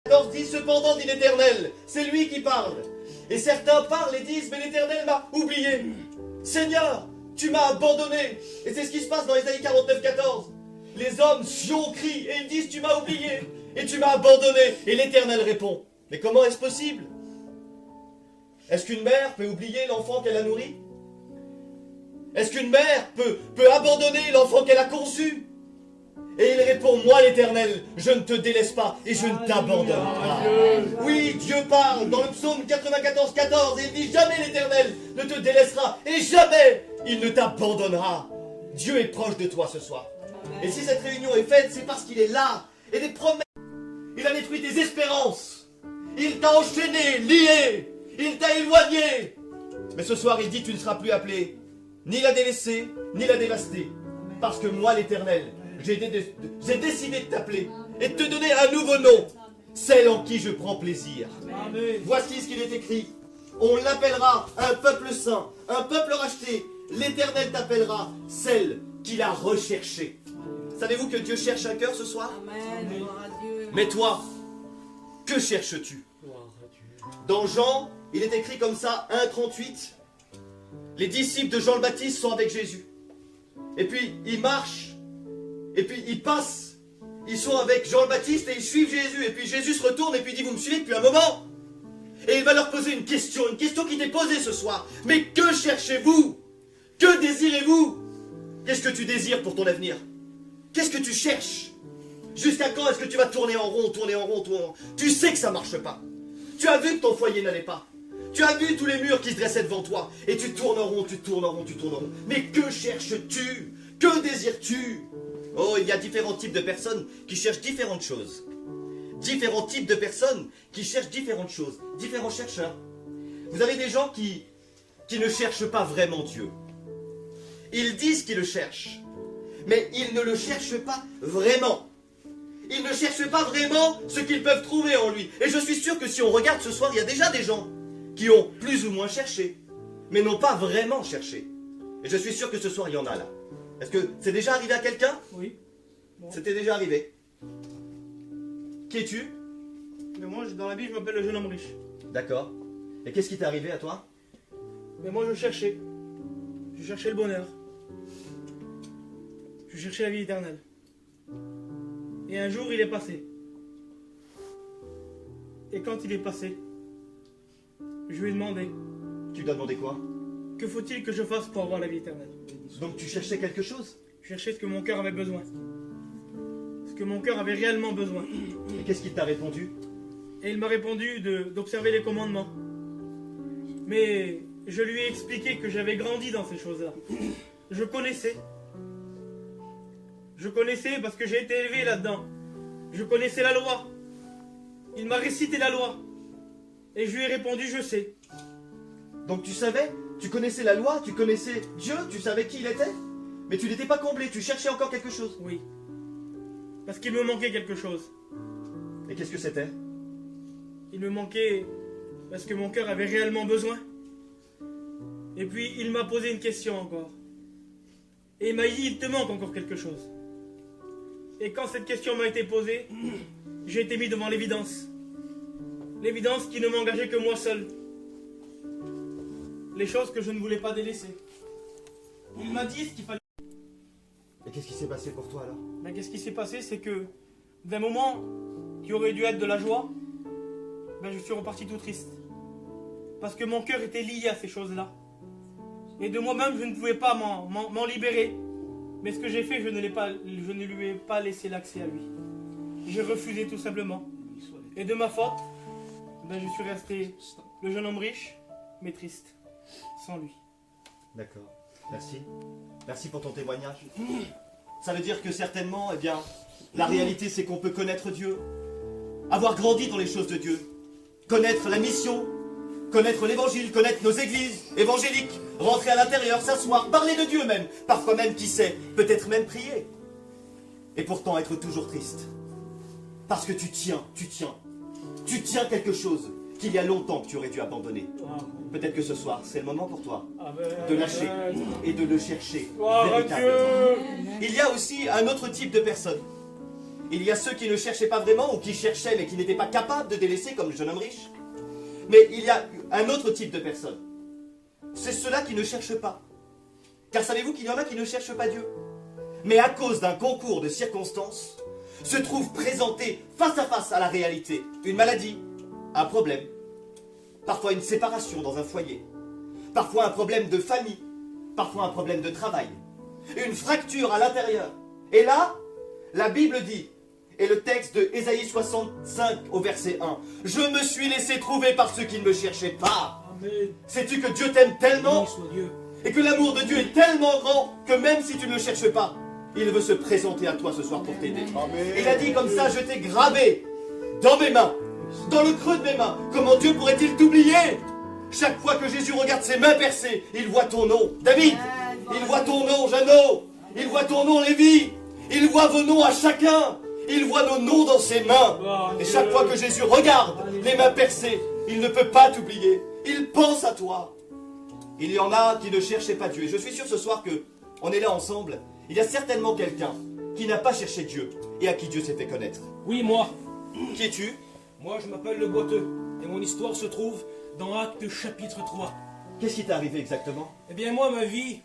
14 dit cependant, dit l'Éternel, c'est lui qui parle. Et certains parlent et disent, mais l'Éternel m'a oublié. Seigneur, tu m'as abandonné. Et c'est ce qui se passe dans Ésaïe 49, 14. Les hommes crient et ils disent, tu m'as oublié et tu m'as abandonné. Et l'Éternel répond, mais comment est-ce possible? Est-ce qu'une mère peut oublier l'enfant qu'elle a nourri? Est-ce qu'une mère peut abandonner l'enfant qu'elle a conçu? Et il répond, moi l'Éternel, je ne te délaisse pas et je ne t'abandonne pas. Oui, Dieu parle dans le psaume 94, 14 et il dit, jamais l'Éternel ne te délaissera et jamais il ne t'abandonnera. Dieu est proche de toi ce soir. Et si cette réunion est faite, c'est parce qu'il est là. Et des promesses, il a détruit tes espérances. Il t'a enchaîné, lié. Il t'a éloigné. Mais ce soir, il dit, tu ne seras plus appelé ni la délaissée, ni la dévastée. Parce que moi, l'Éternel, j'ai décidé de t'appeler et de te donner un nouveau nom, celle en qui je prends plaisir. Amen. Voici ce qu'il est écrit. On l'appellera un peuple saint, un peuple racheté. L'Éternel t'appellera celle qu'il a recherchée. Savez-vous que Dieu cherche un cœur ce soir? Amen. Mais toi, que cherches-tu? Dans Jean, il est écrit comme ça, 1,38. Les disciples de Jean le Baptiste sont avec Jésus. Et puis, ils marchent. Et puis, ils passent. Ils sont avec Jean le Baptiste et ils suivent Jésus. Et puis, Jésus se retourne et puis dit, vous me suivez depuis un moment? Et il va leur poser une question qui t'est posée ce soir. Mais que cherchez-vous? Que désirez-vous? Qu'est-ce que tu désires pour ton avenir? Qu'est-ce que tu cherches? Jusqu'à quand est-ce que tu vas tourner en rond, tourner en rond, tourner en rond? Tu sais que ça ne marche pas. Tu as vu que ton foyer n'allait pas. Tu as vu tous les murs qui se dressaient devant toi. Et tu tournes en rond, tu tournes en rond, tu tournes en rond. Mais que cherches-tu? Que désires-tu? Oh, il y a différents types de personnes qui cherchent différentes choses. Différents types de personnes qui cherchent différentes choses. Différents chercheurs. Vous avez des gens qui ne cherchent pas vraiment Dieu. Ils disent qu'ils le cherchent. Mais ils ne le cherchent pas vraiment. Ils ne cherchent pas vraiment ce qu'ils peuvent trouver en lui. Et je suis sûr que si on regarde ce soir, il y a déjà des gens qui ont plus ou moins cherché, mais n'ont pas vraiment cherché. Et je suis sûr que ce soir, il y en a là. Est-ce que c'est déjà arrivé à quelqu'un? Oui. Bon. C'était déjà arrivé. Qui es-tu? Mais moi, dans la vie, je m'appelle le jeune homme riche. D'accord. Et qu'est-ce qui t'est arrivé à toi? Mais moi, je cherchais. Je cherchais le bonheur. Je cherchais la vie éternelle. Et un jour, il est passé. Et quand il est passé, je lui ai demandé, Tu dois demander quoi? que faut-il que je fasse pour avoir la vie éternelle? Donc tu cherchais quelque chose? Je cherchais ce que mon cœur avait besoin. Ce que mon cœur avait réellement besoin. Et qu'est-ce qu'il t'a répondu? Et il m'a répondu d'observer les commandements. Mais je lui ai expliqué que j'avais grandi dans ces choses-là. Je connaissais. Je connaissais parce que j'ai été élevé là-dedans. Je connaissais la loi. Il m'a récité la loi. Et je lui ai répondu, je sais. Donc tu savais? Tu connaissais la loi? Tu connaissais Dieu? Tu savais qui il était? Mais tu n'étais pas comblé, tu cherchais encore quelque chose? Oui. Parce qu'il me manquait quelque chose. Et qu'est-ce que c'était? Il me manquait parce que mon cœur avait réellement besoin. Et puis il m'a posé une question encore. Et il m'a dit, il te manque encore quelque chose. Et quand cette question m'a été posée, j'ai été mis devant l'évidence. L'évidence qui ne m'engageait que moi seul. Les choses que je ne voulais pas délaisser. Il m'a dit ce qu'il fallait. Et qu'est-ce qui s'est passé pour toi alors? Mais qu'est-ce qui s'est passé, c'est que d'un moment qui aurait dû être de la joie, je suis reparti tout triste. Parce que mon cœur était lié à ces choses-là. Et de moi-même, je ne pouvais pas m'en libérer. Mais ce que j'ai fait, je ne lui ai pas laissé l'accès à lui. J'ai refusé tout simplement. Et de ma faute, je suis resté le jeune homme riche, mais triste, sans lui. D'accord. Merci. Merci pour ton témoignage. Ça veut dire que certainement, la réalité c'est qu'on peut connaître Dieu, avoir grandi dans les choses de Dieu, connaître la mission, connaître l'évangile, connaître nos églises évangéliques, rentrer à l'intérieur, s'asseoir, parler de Dieu même, parfois même, qui sait, peut-être même prier. Et pourtant être toujours triste. Parce que tu tiens quelque chose qu'il y a longtemps que tu aurais dû abandonner. Peut-être que ce soir, c'est le moment pour toi de lâcher et de le chercher véritablement. Il y a aussi un autre type de personne. Il y a ceux qui ne cherchaient pas vraiment ou qui cherchaient mais qui n'étaient pas capables de délaisser comme le jeune homme riche. Mais il y a un autre type de personnes. C'est ceux-là qui ne cherchent pas. Car savez-vous qu'il y en a qui ne cherchent pas Dieu, mais à cause d'un concours de circonstances, se trouvent présentés face à face à la réalité. Une maladie, un problème, parfois une séparation dans un foyer, parfois un problème de famille, parfois un problème de travail, une fracture à l'intérieur. Et là, la Bible dit, et le texte de Ésaïe 65 au verset 1, « Je me suis laissé trouver par ceux qui ne me cherchaient pas. » Sais-tu que Dieu t'aime tellement et que l'amour de Dieu est tellement grand que même si tu ne le cherches pas, il veut se présenter à toi ce soir pour t'aider. Il a dit comme ça, je t'ai gravé dans mes mains, dans le creux de mes mains. Comment Dieu pourrait-il t'oublier? Chaque fois que Jésus regarde ses mains percées, il voit ton nom. David, il voit ton nom, Jeannot. Il voit ton nom, Lévi. Il voit vos noms à chacun. Il voit nos noms dans ses mains. Et chaque fois que Jésus regarde les mains percées, il ne peut pas t'oublier. Il pense à toi. Il y en a qui ne cherchaient pas Dieu. Et je suis sûr ce soir que on est là ensemble. Il y a certainement quelqu'un qui n'a pas cherché Dieu et à qui Dieu s'est fait connaître. Oui, moi. Qui es-tu? Moi, je m'appelle le Boiteux. Et mon histoire se trouve dans Actes chapitre 3. Qu'est-ce qui t'est arrivé exactement? Eh bien, moi, ma vie,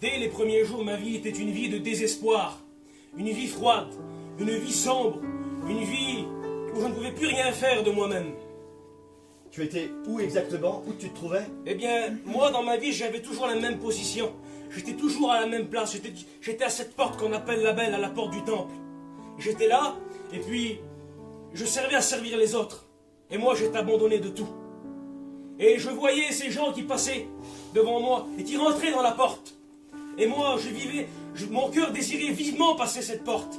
dès les premiers jours, ma vie était une vie de désespoir. Une vie froide. Une vie sombre. Une vie où je ne pouvais plus rien faire de moi-même. Tu étais où exactement? Où tu te trouvais? Eh bien, moi, dans ma vie, j'avais toujours la même position. J'étais toujours à la même place. J'étais à cette porte qu'on appelle la belle, à la porte du temple. J'étais là, et puis, je servais à servir les autres. Et moi, j'étais abandonné de tout. Et je voyais ces gens qui passaient devant moi et qui rentraient dans la porte. Et moi, mon cœur désirait vivement passer cette porte.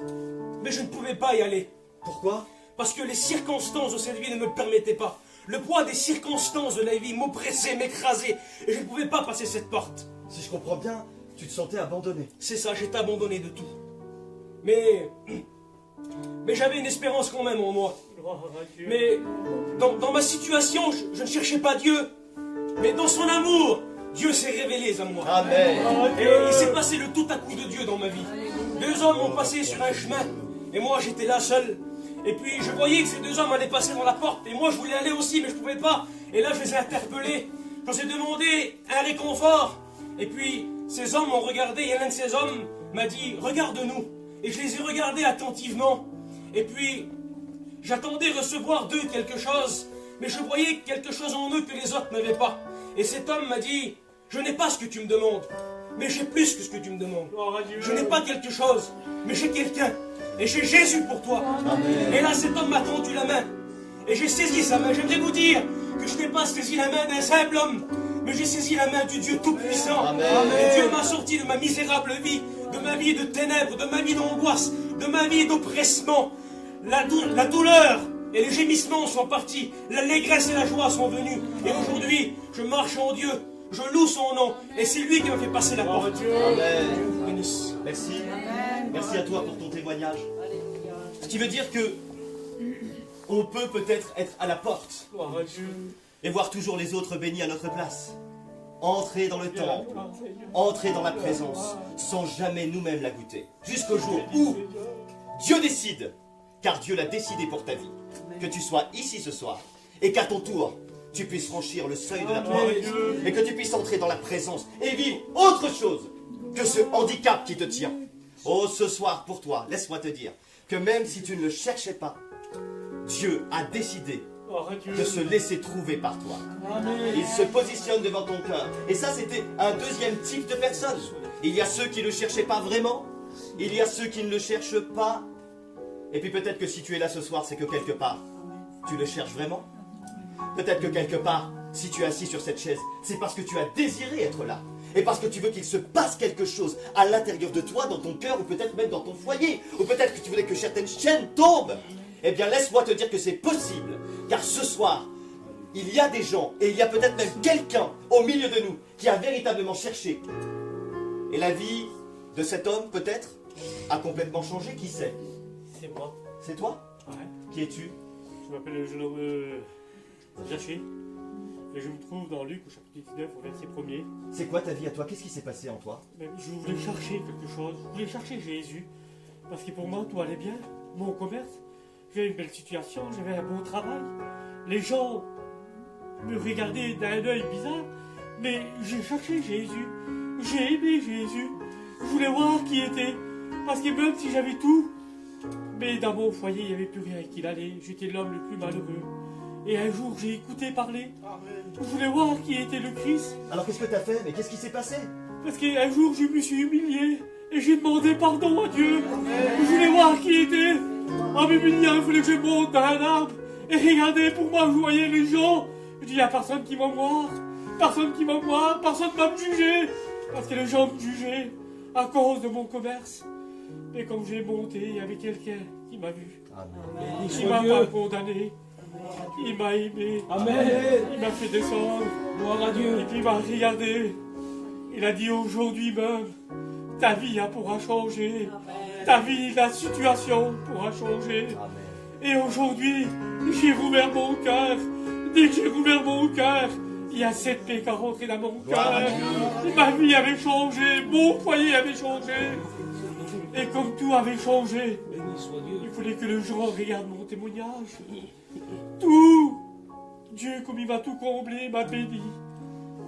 Mais je ne pouvais pas y aller. Pourquoi? Parce que les circonstances de cette vie ne me le permettaient pas. Le poids des circonstances de la vie m'oppressait, m'écrasait. Et je ne pouvais pas passer cette porte. Si je comprends bien, tu te sentais abandonné. C'est ça, j'étais abandonné de tout. Mais j'avais une espérance quand même en moi. Mais dans ma situation, je ne cherchais pas Dieu. Mais dans son amour, Dieu s'est révélé à moi. Amen. Et il s'est passé le tout à coup de Dieu dans ma vie. Deux hommes ont passé sur un chemin. Et moi, j'étais là seul. Et puis, je voyais que ces deux hommes allaient passer dans la porte. Et moi, je voulais aller aussi, mais je ne pouvais pas. Et là, je les ai interpellés. Je leur ai demandé un réconfort. Et puis, ces hommes m'ont regardé. Et l'un de ces hommes m'a dit, regarde-nous. Et je les ai regardés attentivement. Et puis, j'attendais recevoir d'eux quelque chose. Mais je voyais quelque chose en eux que les autres n'avaient pas. Et cet homme m'a dit, je n'ai pas ce que tu me demandes. Mais j'ai plus que ce que tu me demandes. Je n'ai pas quelque chose, mais j'ai quelqu'un. Et j'ai Jésus pour toi. Amen. Et là, cet homme m'a tendu la main. Et j'ai saisi sa main. J'aimerais vous dire que je n'ai pas saisi la main d'un simple homme, mais j'ai saisi la main du Dieu Tout-Puissant. Et Dieu m'a sorti de ma misérable vie, de ma vie de ténèbres, de ma vie d'angoisse, de ma vie d'oppressement. La douleur et les gémissements sont partis. L'allégresse et la joie sont venus. Et aujourd'hui, je marche en Dieu. Je loue son nom. Et c'est lui qui m'a fait passer la porte. Amen. Merci. Merci à toi pour ton témoignage. Ce qui veut dire que on peut peut-être être à la porte et voir toujours les autres bénis à notre place. Entrer dans le temple, entrer dans la présence, sans jamais nous-mêmes la goûter. Jusqu'au jour où Dieu décide, car Dieu l'a décidé pour ta vie, que tu sois ici ce soir et qu'à ton tour, tu puisses franchir le seuil de la porte et que tu puisses entrer dans la présence et vivre autre chose que ce handicap qui te tient. Oh, ce soir, pour toi, laisse-moi te dire que même si tu ne le cherchais pas, Dieu a décidé de se laisser trouver par toi. Il se positionne devant ton cœur. Et ça, c'était un deuxième type de personne. Il y a ceux qui ne le cherchaient pas vraiment. Il y a ceux qui ne le cherchent pas. Et puis peut-être que si tu es là ce soir, c'est que quelque part, tu le cherches vraiment. Peut-être que quelque part, si tu es assis sur cette chaise, c'est parce que tu as désiré être là. Et parce que tu veux qu'il se passe quelque chose à l'intérieur de toi, dans ton cœur, ou peut-être même dans ton foyer. Ou peut-être que tu voulais que certaines chaînes tombent. Eh bien, laisse-moi te dire que c'est possible. Car ce soir, il y a des gens, et il y a peut-être même quelqu'un au milieu de nous, qui a véritablement cherché. Et la vie de cet homme, peut-être, a complètement changé. Qui c'est? C'est moi. C'est toi? Ouais. Qui es-tu? Je m'appelle le jeune homme Jaché. Et je me trouve dans Luc au chapitre 19 au verset 1er. C'est quoi ta vie à toi? Qu'est-ce qui s'est passé en toi? Mais je voulais chercher quelque chose. Je voulais chercher Jésus. Parce que pour moi tout allait bien. mon commerce, j'avais une belle situation, j'avais un bon travail. Les gens me regardaient d'un œil bizarre, mais j'ai cherché Jésus. J'ai aimé Jésus. Je voulais voir qui était. Parce que même si j'avais tout, mais dans mon foyer, il n'y avait plus rien qui allait. J'étais l'homme le plus malheureux. Et un jour, j'ai écouté parler. Je voulais voir qui était le Christ. Alors qu'est-ce que t'as fait? Mais qu'est-ce qui s'est passé? Parce qu'un jour, je me suis humilié. Et j'ai demandé pardon à Dieu. Je voulais voir qui était. En m'humiliant, il fallait que je monte dans un arbre. Et regardez, pour moi, je voyais les gens. Je dis, il n'y a personne qui va me voir. Personne qui va me voir. Personne ne va me juger. Parce que les gens me jugeaient à cause de mon commerce. Mais comme j'ai monté, il y avait quelqu'un qui m'a vu. Amen. Il m'a pas condamné. Il m'a aimé. Amen. Il m'a fait descendre. Gloire à Dieu. Et puis il m'a regardé. Il a dit aujourd'hui même, ta vie pourra changer. Ta vie, la situation pourra changer. Amen. Et aujourd'hui, j'ai rouvert mon cœur. Dès que j'ai rouvert mon cœur, il y a cette paix qui est rentrée dans mon Gloire à cœur. Ma vie avait changé, mon foyer avait changé. Et comme tout avait changé, Béni soit Dieu. il fallait que le gens regardent mon témoignage. Tout, Dieu comme il m'a tout comblé, m'a béni.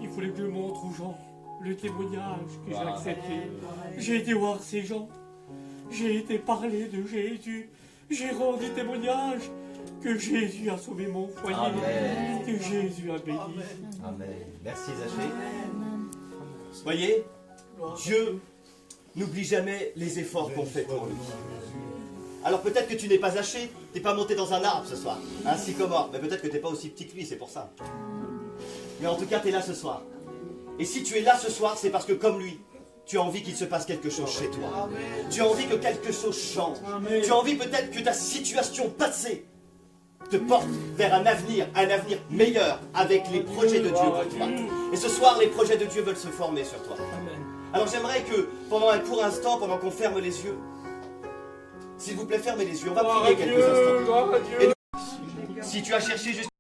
Il fallait que je montre aux gens le témoignage que j'ai accepté. J'ai été voir ces gens. J'ai été parler de Jésus. J'ai rendu témoignage que Jésus a sauvé mon foyer. Amen. Que Jésus a béni. Amen. Merci Zaché. Voyez, Dieu n'oublie jamais les efforts qu'on fait pour lui. Alors peut-être que tu n'es pas Zaché, tu n'es pas monté dans un arbre ce soir, un sycomore, mais peut-être que tu n'es pas aussi petit que lui, c'est pour ça. Mais en tout cas, tu es là ce soir. Et si tu es là ce soir, c'est parce que comme lui, tu as envie qu'il se passe quelque chose chez toi. Tu as envie que quelque chose change. Tu as envie peut-être que ta situation passée te porte vers un avenir meilleur avec les projets de Dieu pour toi. Et ce soir, les projets de Dieu veulent se former sur toi. Alors j'aimerais que pendant un court instant, pendant qu'on ferme les yeux, s'il vous plaît, fermez les yeux, on va prier quelques instants. Gloire à Dieu. Si tu as cherché juste